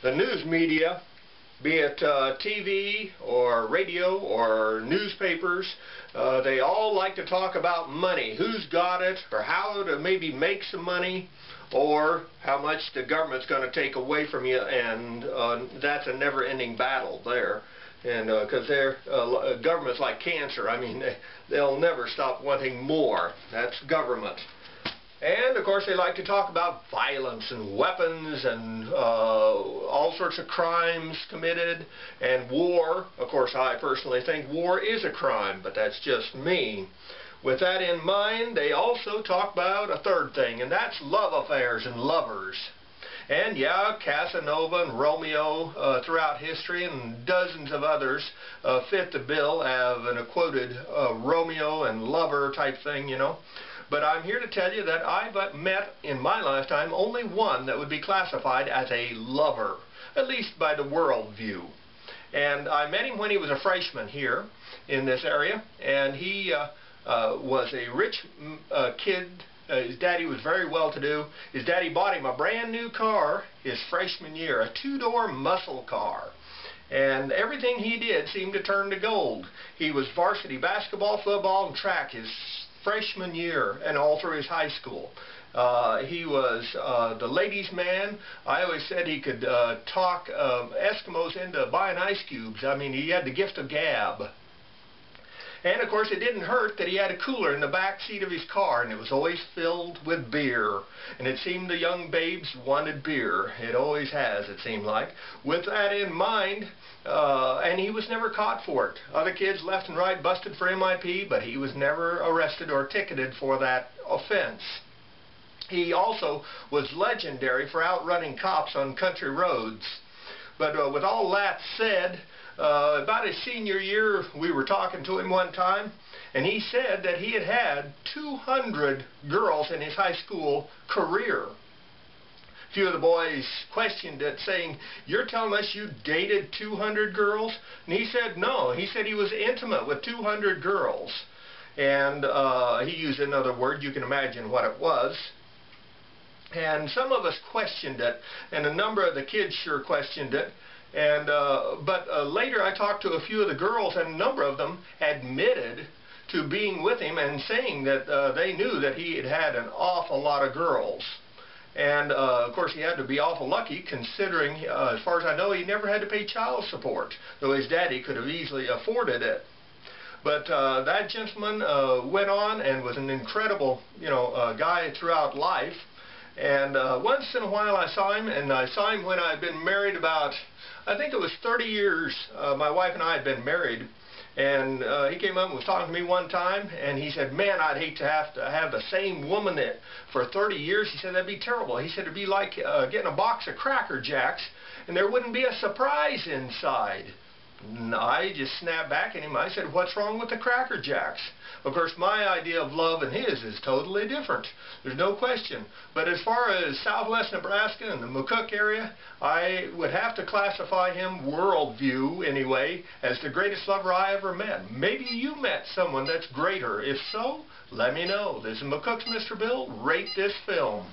the news media, be it TV or radio or newspapers, they all like to talk about money, who's got it, or how to maybe make some money, or how much the government's going to take away from you, and that's a never-ending battle there. And because government's like cancer, I mean, they'll never stop wanting more. That's government. And of course they like to talk about violence and weapons and all sorts of crimes committed, and war. Of course, I personally think war is a crime, but that's just me. With that in mind, they also talk about a third thing, and that's love affairs and lovers. And yeah, Casanova and Romeo throughout history, and dozens of others fit the bill, have a quoted Romeo and lover type thing, you know. But I'm here to tell you that I've met in my lifetime only one that would be classified as a lover, at least by the world view. And I met him when he was a freshman here in this area, and he was a rich kid. His daddy was very well-to-do. His daddy bought him a brand new car his freshman year, a two-door muscle car. And everything he did seemed to turn to gold. He was varsity basketball, football, and track his freshman year and all through his high school. He was the ladies' man. I always said he could talk Eskimos into buying ice cubes. I mean, he had the gift of gab. And of course it didn't hurt that he had a cooler in the back seat of his car, and it was always filled with beer. And it seemed the young babes wanted beer. It always has, it seemed like. With that in mind, and he was never caught for it. Other kids left and right busted for MIP, but he was never arrested or ticketed for that offense. He also was legendary for outrunning cops on country roads. But with all that said, about his senior year, we were talking to him one time, and he said that he had had 200 girls in his high school career. A few of the boys questioned it, saying, "You're telling us you dated 200 girls?" And he said no. He said he was intimate with 200 girls. And he used another word. You can imagine what it was. And some of us questioned it, and a number of the kids sure questioned it. And but later I talked to a few of the girls, and a number of them admitted to being with him and saying that they knew that he had had an awful lot of girls. And of course he had to be awful lucky, considering, as far as I know, he never had to pay child support, though his daddy could have easily afforded it. But that gentleman went on and was an incredible, guy throughout life. And once in a while I saw him, and I saw him when I had been married about, I think it was 30 years. My wife and I had been married, and he came up and was talking to me one time, and he said, "Man, I'd hate to have the same woman that for 30 years." He said, "That'd be terrible." He said, "It'd be like getting a box of Cracker Jacks, and there wouldn't be a surprise inside." And I just snapped back at him. I said, "What's wrong with the Cracker Jacks?" Of course, my idea of love and his is totally different. There's no question. But as far as southwest Nebraska and the McCook area, I would have to classify him, worldview anyway, as the greatest lover I ever met. Maybe you met someone that's greater. If so, let me know. This is McCook's Mr. Bill. Rate this film.